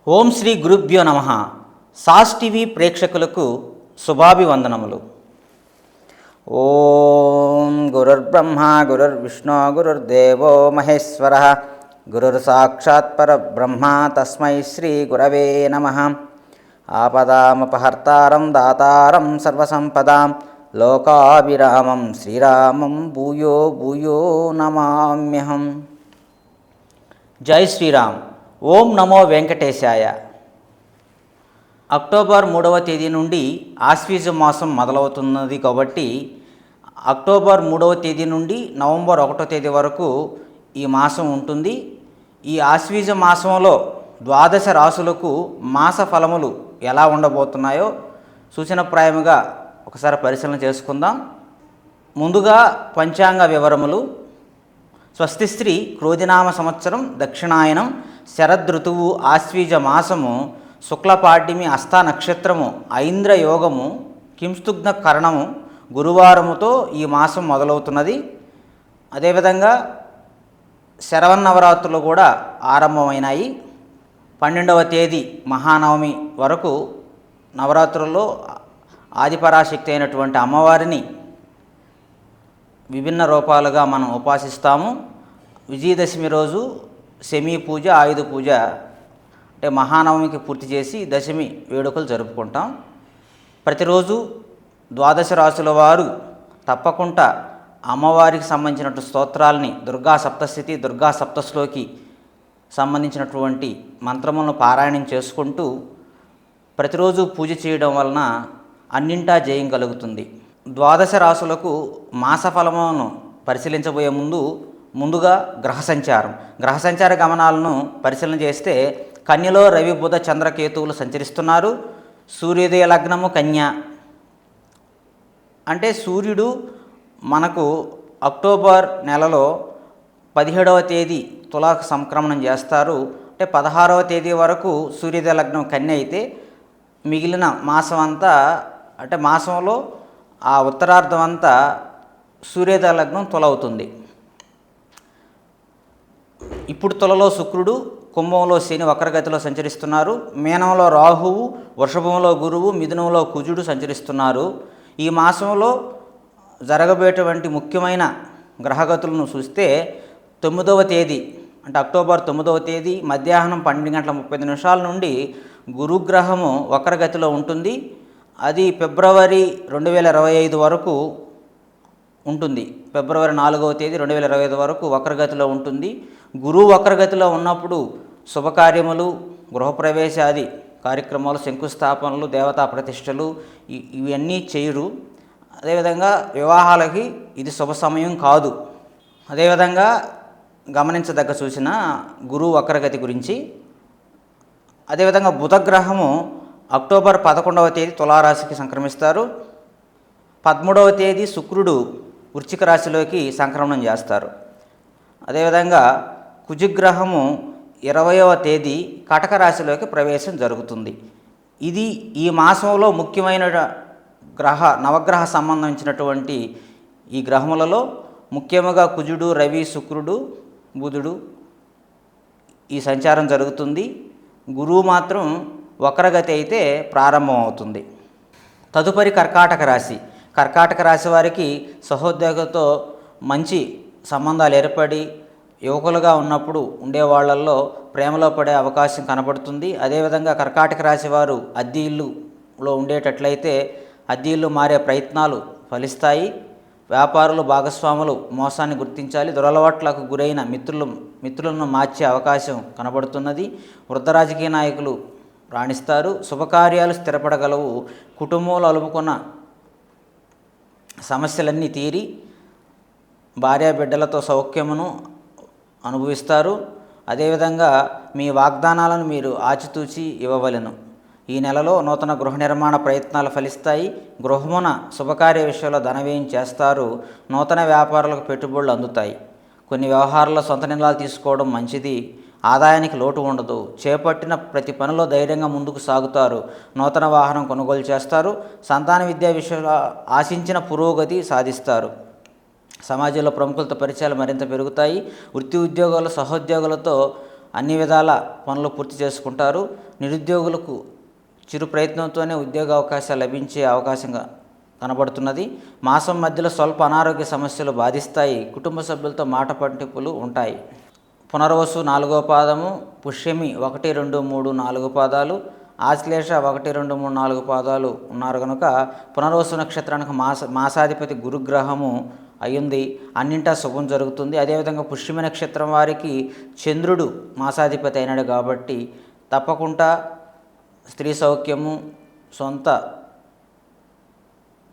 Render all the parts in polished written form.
ఓం శ్రీ గురుభ్యో నమః. Sauce TV ప్రేక్షకులకు శుభాభివందనములు. ఓం గురుర్బ్రహ్మ గురుర్విష్ణు గురుర్దేవో మహేశ్వర గురుర్ సాక్షాత్ పరబ్రహ్మ తస్మై శ్రీ గురవే నమః. ఆపదామపహర్తారం దాతారం సర్వసంపదాం లోకాభిరామం శ్రీరామం భూయో భూయో నమామ్యహం. జై శ్రీరామ్. ఓం నమో వెంకటేశాయ. అక్టోబర్ 3వ తేదీ నుండి ఆశ్వీజ మాసం మొదలవుతున్నది కాబట్టి అక్టోబర్ 3వ తేదీ నుండి నవంబర్ 1వ తేదీ వరకు ఈ మాసం ఉంటుంది. ఈ ఆశ్వీజ మాసంలో ద్వాదశ రాశులకు మాస ఫలములు ఎలా ఉండబోతున్నాయో సూచనప్రాయముగా ఒకసారి పరిశీలన చేసుకుందాం. ముందుగా పంచాంగ వివరములు. స్వస్తిశ్రీ క్రోధినామ సంవత్సరం దక్షిణాయనం శరదృతువు ఆశ్వీజ మాసము శుక్లపాడ్యమి హస్త నక్షత్రము ఐంద్ర యోగము కింస్తుగ్న కరణము గురువారముతో ఈ మాసం మొదలవుతున్నది. అదేవిధంగా శరవన్నవరాత్రులు కూడా ఆరంభమైనాయి. 12వ తేదీ మహానవమి వరకు నవరాత్రుల్లో ఆదిపరాశక్తి అయినటువంటి అమ్మవారిని విభిన్న రూపాలుగా మనం ఉపాసిస్తాము. విజయదశమి రోజు శమీ పూజ, ఆయుధ పూజ అంటే మహానవమికి పూర్తి చేసి దశమి వేడుకలు జరుపుకుంటాం. ప్రతిరోజు ద్వాదశ రాశుల వారు తప్పకుండా అమ్మవారికి సంబంధించినటువంటి స్తోత్రాలని దుర్గా సప్తస్థితి, దుర్గా సప్తశ్లోకి సంబంధించినటువంటి మంత్రములను పారాయణం చేసుకుంటూ ప్రతిరోజు పూజ చేయడం వలన అన్నింటా జయం కలుగుతుంది. ద్వాదశ రాశులకు మాసఫలమును పరిశీలించబోయే ముందుగా గ్రహ సంచార గమనాలను పరిశీలన చేస్తే కన్యలో రవి బుధ చంద్రకేతువులు సంచరిస్తున్నారు. సూర్యోదయ లగ్నము కన్య. అంటే సూర్యుడు మనకు అక్టోబర్ నెలలో 17వ తేదీ తులాకు సంక్రమణం చేస్తారు. అంటే 16వ తేదీ వరకు సూర్యోదయ లగ్నం కన్య అయితే మిగిలిన మాసం అంతా అంటే మాసంలో ఆ ఉత్తరార్ధం అంతా సూర్యోదయ లగ్నం తుల అవుతుంది. ఇప్పుడు తులలో శుక్రుడు, కుంభంలో శని వక్రగతిలో సంచరిస్తున్నారు. మీనంలో రాహువు, వృషభంలో గురువు, మిథునంలో కుజుడు సంచరిస్తున్నారు. ఈ మాసంలో జరగబోయేటువంటి ముఖ్యమైన గ్రహగతులను చూస్తే 9వ తేదీ అంటే అక్టోబర్ 9వ తేదీ మధ్యాహ్నం 12:35 నుండి గురుగ్రహము వక్రగతిలో ఉంటుంది. అది ఫిబ్రవరి 2025 వరకు ఉంటుంది. ఫిబ్రవరి 4వ తేదీ 2025 వరకు వక్రగతిలో ఉంటుంది. గురువు వక్రగతిలో ఉన్నప్పుడు శుభకార్యములు, గృహప్రవేశాది కార్యక్రమాలు, శంకుస్థాపనలు, దేవతా ప్రతిష్టలు ఇవన్నీ చేయరు. అదేవిధంగా వివాహాలకి ఇది శుభ సమయం కాదు. అదేవిధంగా గమనించదగ్గ సూచన గురువు వక్రగతి గురించి. అదేవిధంగా బుధగ్రహము అక్టోబర్ 11వ తేదీ తులారాశికి సంక్రమిస్తారు. 13వ తేదీ శుక్రుడు వృశ్చిక రాశిలోకి సంక్రమణం చేస్తారు. అదేవిధంగా కుజగ్రహము 20వ తేదీ కటక రాశిలోకి ప్రవేశం జరుగుతుంది. ఇది ఈ మాసంలో ముఖ్యమైన నవగ్రహ సంబంధించినటువంటి ఈ గ్రహములలో ముఖ్యముగా కుజుడు, రవి, శుక్రుడు, బుధుడు ఈ సంచారం జరుగుతుంది. గురువు మాత్రం వక్రగతి అయితే ప్రారంభం అవుతుంది. తదుపరి కర్కాటక రాశి వారికి సహోద్యోగులతో మంచి సంబంధాలు ఏర్పడి యువకులుగా ఉన్నప్పుడు ఉండేవాళ్లలో ప్రేమలో పడే అవకాశం కనబడుతుంది. అదేవిధంగా కర్కాటక రాశి వారు అద్దె ఇల్లులో ఉండేటట్లయితే అద్దె ఇల్లు మారే ప్రయత్నాలు ఫలిస్తాయి. వ్యాపారులు, భాగస్వాములు మోసాన్ని గుర్తించాలి. దురలవాట్లకు గురైన మిత్రులను మార్చే అవకాశం కనబడుతున్నది. వృద్ధ రాజకీయ నాయకులు రాణిస్తారు. శుభకార్యాలు స్థిరపడగలవు. కుటుంబంలో అలుముకున్న సమస్యలన్నీ తీరి భార్యాబిడ్డలతో సౌఖ్యమును అనుభవిస్తారు. అదేవిధంగా మీ వాగ్దానాలను మీరు ఆచితూచి ఇవ్వవలెను. ఈ నెలలో నూతన గృహ నిర్మాణ ప్రయత్నాలు ఫలిస్తాయి. గృహమున శుభకార్య విషయంలో ధనవ్యయం చేస్తారు. నూతన వ్యాపారాలకు పెట్టుబడులు అందుతాయి. కొన్ని వ్యవహారాల్లో సొంత నిర్ణయాలు తీసుకోవడం మంచిది. ఆదాయానికి లోటు ఉండదు. చేపట్టిన ప్రతి పనిలో ధైర్యంగా ముందుకు సాగుతారు. నూతన వాహనం కొనుగోలు చేస్తారు. సంతాన విద్యా విషయంలో ఆశించిన పురోగతి సాధిస్తారు. సమాజంలో ప్రముఖులతో పరిచయాలు మరింత పెరుగుతాయి. వృత్తి ఉద్యోగాలు సహోద్యోగులతో అన్ని విధాల పనులు పూర్తి చేసుకుంటారు. నిరుద్యోగులకు చిరు ప్రయత్నంతోనే ఉద్యోగ అవకాశాలు లభించే అవకాశంగా కనబడుతున్నది. మాసం మధ్యలో స్వల్ప అనారోగ్య సమస్యలు బాధిస్తాయి. కుటుంబ సభ్యులతో మాట పట్టింపులు ఉంటాయి. పునర్వసు 4వ పాదము, పుష్యమి 1, 2, 3, 4 పాదాలు, ఆశ్లేష 1, 2, 3, 4 పాదాలు ఉన్నారు కనుక పునర్వసు నక్షత్రానికి మాసాధిపతి గురుగ్రహము అయ్యింది. అన్నింటా శుభం జరుగుతుంది. అదేవిధంగా పుష్యమి నక్షత్రం వారికి చంద్రుడు మాసాధిపతి అయినాడు కాబట్టి తప్పకుండా స్త్రీ సౌఖ్యము, సొంత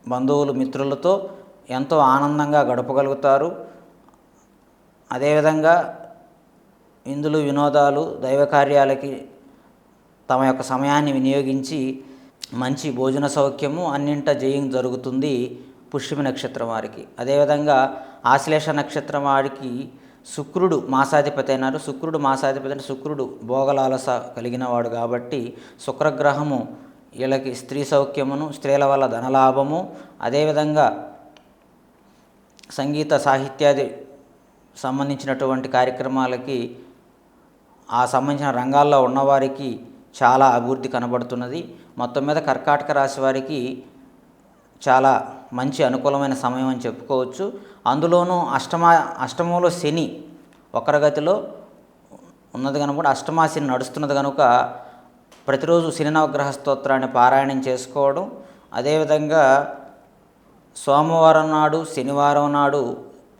బంధువులు మిత్రులతో ఎంతో ఆనందంగా గడపగలుగుతారు. అదేవిధంగా విందులు వినోదాలు దైవ కార్యాలకి తమ యొక్క సమయాన్ని వినియోగించి మంచి భోజన సౌఖ్యము అన్నింట జయం జరుగుతుంది పుష్యమి నక్షత్రం వారికి. అదేవిధంగా ఆశ్లేష నక్షత్రం వారికి శుక్రుడు మాసాధిపతి అయినారు. శుక్రుడు మాసాధిపతి అంటే శుక్రుడు భోగలాలస కలిగిన వాడు కాబట్టి శుక్రగ్రహము వీళ్ళకి స్త్రీ సౌఖ్యమును, స్త్రీల వల్ల ధనలాభము, అదేవిధంగా సంగీత సాహిత్యాది సంబంధించినటువంటి కార్యక్రమాలకి ఆ సంబంధించిన రంగాల్లో ఉన్నవారికి చాలా అభివృద్ధి కనబడుతున్నది. మొత్తం మీద కర్కాటక రాశి వారికి చాలా మంచి అనుకూలమైన సమయం అని చెప్పుకోవచ్చు. అందులోనూ అష్టమంలో శని వక్రగతిలో ఉన్నది కనుక అష్టమా శని నడుస్తున్నది కనుక ప్రతిరోజు శని నవగ్రహ స్తోత్రాన్ని పారాయణం చేసుకోవడం, అదేవిధంగా సోమవారం నాడు శనివారం నాడు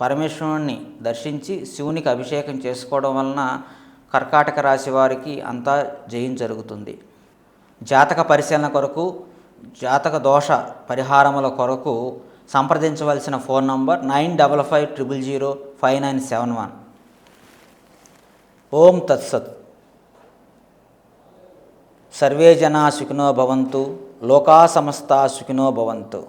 పరమేశ్వరుణ్ణి దర్శించి శివునికి అభిషేకం చేసుకోవడం వలన కర్కాటక రాశి వారికి అంతా జయం జరుగుతుంది. జాతక పరిశీలన కొరకు, జాతక దోష పరిహారముల కొరకు సంప్రదించవలసిన ఫోన్ నంబర్ 9550059971. ఓం తత్సత్. సర్వే జనా సుఖినో భవంతు, లోకా సమస్తా సుఖినో భవంతు.